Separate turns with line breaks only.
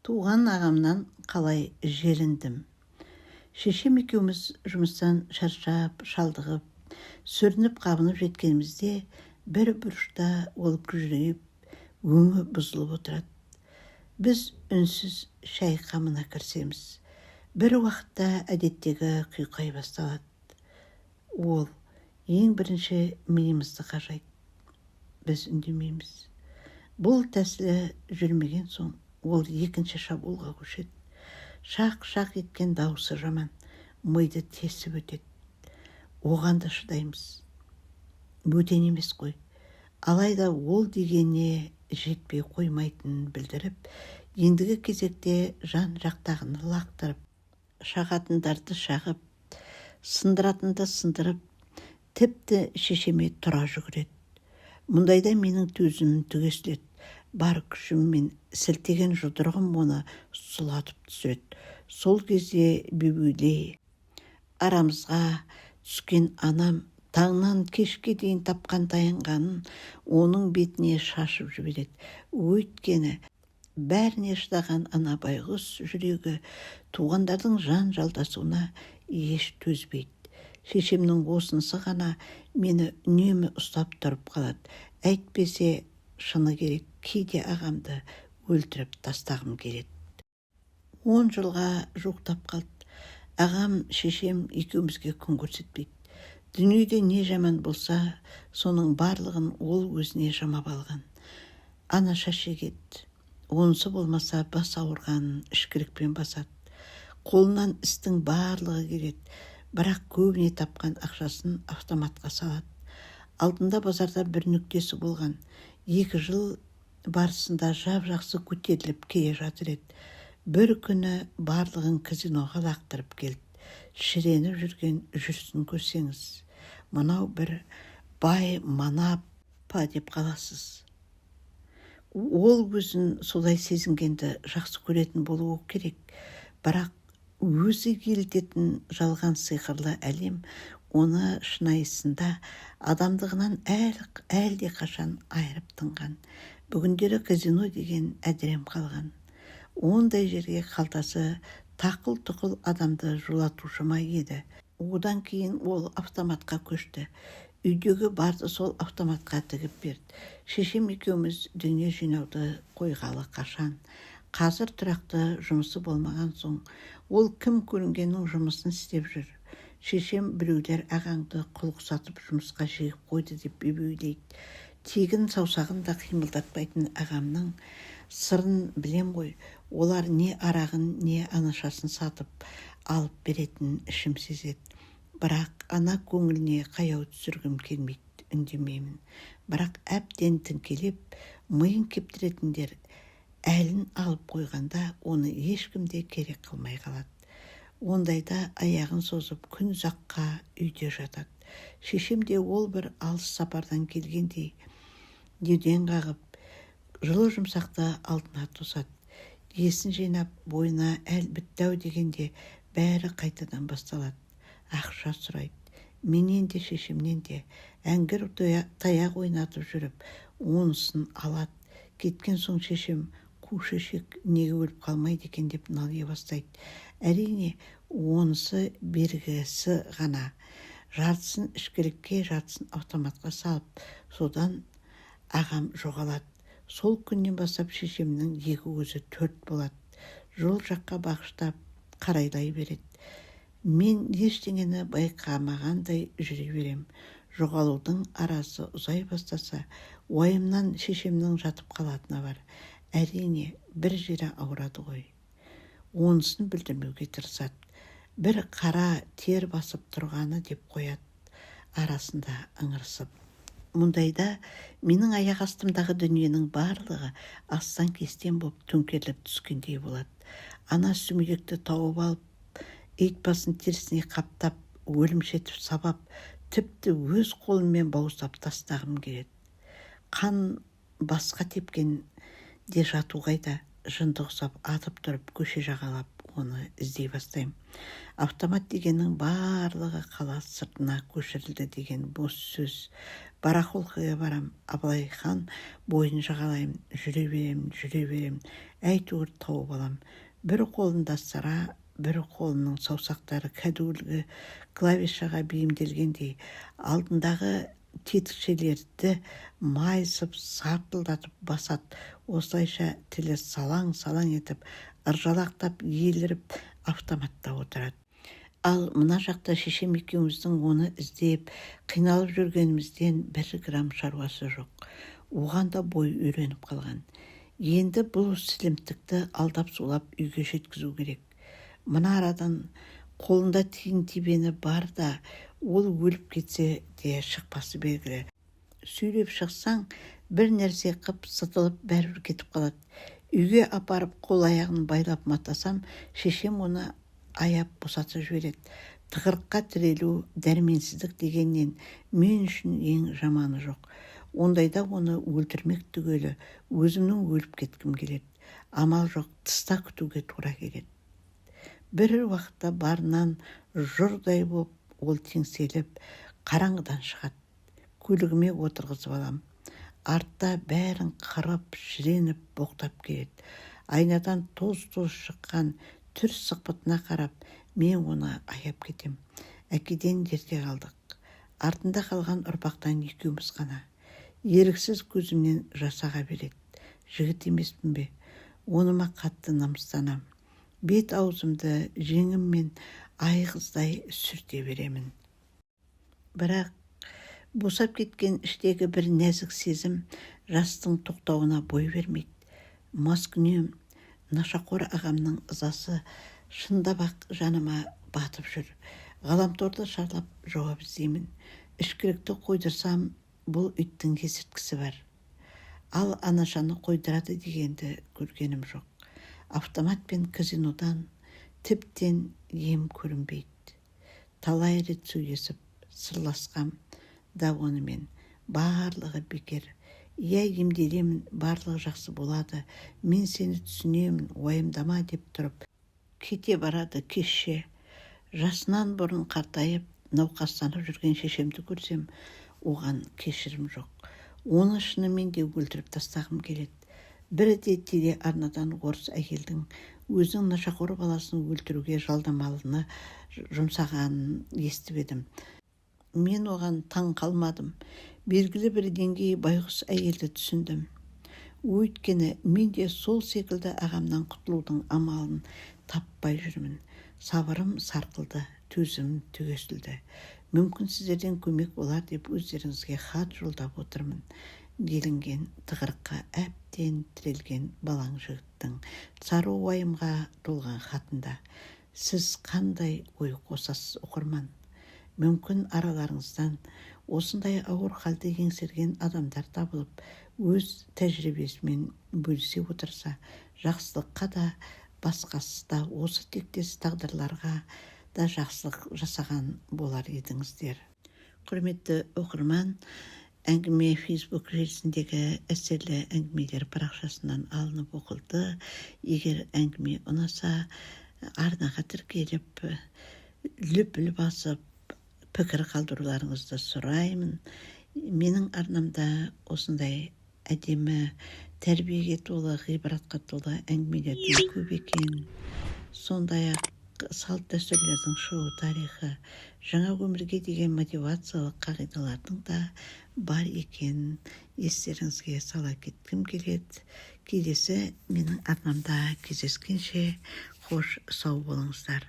Туған ағамнан қалай жеріндім. Шешем екеуміз жұмыстан шаршап, шалдығып, сүрініп қабынып жеткенімізде бір бұрышта ол күжірейіп, өңі бұзылып отырады. Біз үнсіз шай қамына кірісеміз. Бір уақытта әдеттегі құйқай басталады. Ол ең бірінші миымызды қажайды. Біз үндемейміз. Бұл тәсілі жүрмеген соң ол екінші шабуылға көшеді. Шақ-шақ еткен дауысы жаман, миды тесіп өтеді. Оған да шыдаймыз. Бөтен емес қой. Алайда ол дегеніне жетпей қоймайтынын білдіріп, ендігі кезекте жан жақтағыны лақтырып, шағатындарды шағып, сындыратынды сындырып, тіпті шешеме тұра жүгіреді. Мұндайда менің төзімім түгесіледі. Бар күшіммен сілтеген жұдырығым оны сұлатып түсіреді. Сол кезде бебеулей арамызға түскен анам таңнан кешке дейін тапқан таянғанын оның бетіне шашып жібереді. Өйткені бәріне шыдаған ана байғұс жүрегі туғандардың жан жалдасуына еш төзбейді. Шешемнің осынысы ғана мені үнемі ұстап тұрып қалады. Әйтпесе шыны керек, кейде ағамды өлтіріп тастағым келеді. 10 жылға жуықтап қалды. Ағам, шешем екеумізге күн көрсетпейді. Дүниеде не жаман болса, соның барлығын ол өзіне жамап алған. Анаша шегеді. Онысы болмаса бас ауырғанын ішкілікпен басады. Қолынан істің барлығы келеді. Бірақ көбіне тапқан ақшасын автоматқа салады. Алдында базарда бір нүктесі болған. 2 жыл барысында жап-жақсы көтеріліп келе жатыр еді. Бір күні барлығын казиноға лақтырып келді. Шіреніп жүрген жүрсін көрсеңіз, мынау бір бай манап па деп қаласыз. Ол өзін солай сезінгенді жақсы көретін болуы керек. Бірақ өзі елтетін жалған сиқырлы әлем оны шынайысында адамдығынан әлде қашан айырып тынған. Бүгіндері казино деген әдірем қалған. Ондай жерге қалтасы тақыл-тұқыл адамды жолатушы ма еді. Одан кейін ол автоматқа көшті. Үйдегі барды сол автоматқа тігіп берді. Шешем екеуміз дүние жинауды қойғалы қашан. Қазір тұрақты жұмысы болмаған соң, ол кім көрінгеннің жұмысын істеп жүр. Шешем біреулер ағаңды құлық сатып жұмысқа жегіп қойды деп бебеулейді. Тегін саусағын да қимылдатпайтын ағамның сырын білем ғой. Олар не арағын, не анашасын сатып алып беретінін ішім сезеді. Бірақ ана көңіліне қаяу түсіргім келмейді, үндемеймін. Бірақ әбден тіңкелеп, миын кептіретіндер әлін алып қойғанда оны ешкімде керек қылмай қалады. Ондайда аяғын созып күн ұзаққа үйде жатады. Шешем де ол бір алыс сапардан келгендей деуден қағып, жылы жұмсақты алдына тосады. Есін жинап, бойына әл бітті-ау дегенде бәрі қайтадан басталады. Ақша сұрайды. Менен де шешемнен де әңгір таяқ ойнатып жүріп, онысын алады. Кеткен соң шешем қу шешек неге өліп қалмайды екен деп налия бастайды. Әрине, онысы бергісі ғана. Жартысын ішкілікке, жартысын автоматқа салып, содан ағам жоғалады. Сол күннен бастап шешемнің екі көзі төрт болады. Жол жаққа бағыштап қарайлай береді. Мен ештеңені байқамағандай жүре берем. Жоғалудың арасы ұзай бастаса, уайымнан шешемнің жатып қалатыны бар. Әрине, бір жері ауырады ғой. Онысын білдірмеуге тырысады. Бір қара тер басып тұрғаны деп қояды, арасында ыңырсып. Мұндайда менің аяқ астымдағы дүниенің барлығы астан-кестен боп төңкеріліп түскендей болады. Ана сүмелекті тауып алып, ит басын терісіне қаптап, өлімшетіп сабап, тіпті өз қолыммен бауыздап тастағым келеді. Қан басқа тепкен де жату қайда, жынды ұқсап атып тұрып көше жағалап оны іздей бастаймын. Автомат дегеннің барлығы қала сыртына көшірілді деген бос сөз. Барахолкаға барам, Абылай хан бойын жағалаймын, жүре берем, әйтеуір тауып алам. Бір қолында сара, бір қолының саусақтары кәдуілгі клавишаға бейімделгендей, алдындағы тетікшелерді майысып, сартылдатып басады. Осылайша тілі салаң-салаң етіп, ыржалақтап, еліріп автоматта отырады. Ал мына жақта шешем екеуміздің оны іздеп, қиналып жүргенімізден 1 грамм шаруасы жоқ. Оған да бой үйреніп қалған. Енді бұл сілімтікті алдап-сулап үйге жеткізу керек. Мына арадан қолында тиын-тебені бар да, ол өліп кетсе де шықпасы белгілі. Сөйлеп шықсаң, бір нәрсе қып сытылып бәрібір кетіп қалады. Үйге апарып қол-аяғын байлап матасам, шешем оны аяп босатып жібереді. Тығырыққа тірелу, дәрменсіздік дегеннен мен үшін ең жаманы жоқ. Ондайда оны өлтірмек түгелі өзімнің өліп кеткім келеді. Амал жоқ, тыста күтуге тура келеді. Бір уақытта барынан жұрдай боп, ол теңселіп, қараңғыдан шығады. Көлігіме отырғызып алам. Артта бәрін қырып, шіреніп, боқтап келеді. Айнадан тоз-тоз шыққан түр сықпытына қарап, мен оны аяп кетем. Әкеден ерте қалдық. Артында қалған ұрпақтан екеуміз ғана. Еріксіз көзімнен жас аға береді. Жігіт емеспін бе? Оныма қатты намыстанам. Бет аузымды жеңіммен айғыздай сүрте беремін. Бірақ босап кеткен іштегі бір нәзік сезім жастың тоқтауына бой бермейді. Маскүнем, нашақор ағамның ызасы шындап-ақ жаныма батып жүр. Ғаламторды шарлап жауап іздеймін. Ішкілікті қойдырсам, бұл иттің кесірткісі бар. Ал анашаны қойдырады дегенді көргенім жоқ. Автомат пен казинодан тіптен ем көрінбейді. Талай рет сөйлесіп, сырласқам да онымен. Барлығы бекер. Иә, емделемін, барлығы жақсы болады. Мен сені түсінемін, уайымдама деп тұрып. Кете барады кешше. Жасынан бұрын қартайып, науқастанып жүрген шешемді көрсем, оған кешірім жоқ. Оны шынымен де өлтіріп тастағым келеді. Бірі де теле арнадан орыс әйелдің өзінің нашақор баласын өлтіруге жалдамалыны жұмсағанын естіп едім. Мен оған таң қалмадым. Белгілі бір деңгей байғұс әйелді түсіндім. Өйткені мен де сол секілді ағамнан құтылудың амалын таппай жүрмін. Сабырым сарқылды, төзім түгесілді. Мүмкін сіздерден көмек болар деп өздеріңізге хат жолдап отырмын. Делінген тығырыққа әбден тірелген балаң жігіттің сары уайымға толған хатында. Сіз қандай ой қосасыз оқырман? Мүмкін араларыңыздан осындай ауыр халді еңсерген адамдар табылып, өз тәжірибесімен бөлісе отырса, жақсылыққа да, басқасы да осы тектес тағдырларға да жақсылық жасаған болар едіңіздер. Құрметті оқырман, әңгіме Facebook желісіндегі әсерлі әңгімелер парақшасынан алынып оқылды. Егер әңгіме ұнаса, арнаға тіркеліп, лүпіл басып, пікір қалдыруларыңызды сұраймын. Менің арнамда осындай әдемі, тәрбиеге толы, ғибратқа толы әңгімелердің көп екен. Сондай-ақ салт дәстүрлердің шығу тарихы, жаңа өмірге деген мотивациялық қағидалардың да бар екен. Естеріңізге сала кеткім келеді. Келесі менің арнамда кездескенше, қош сау болыңыздар.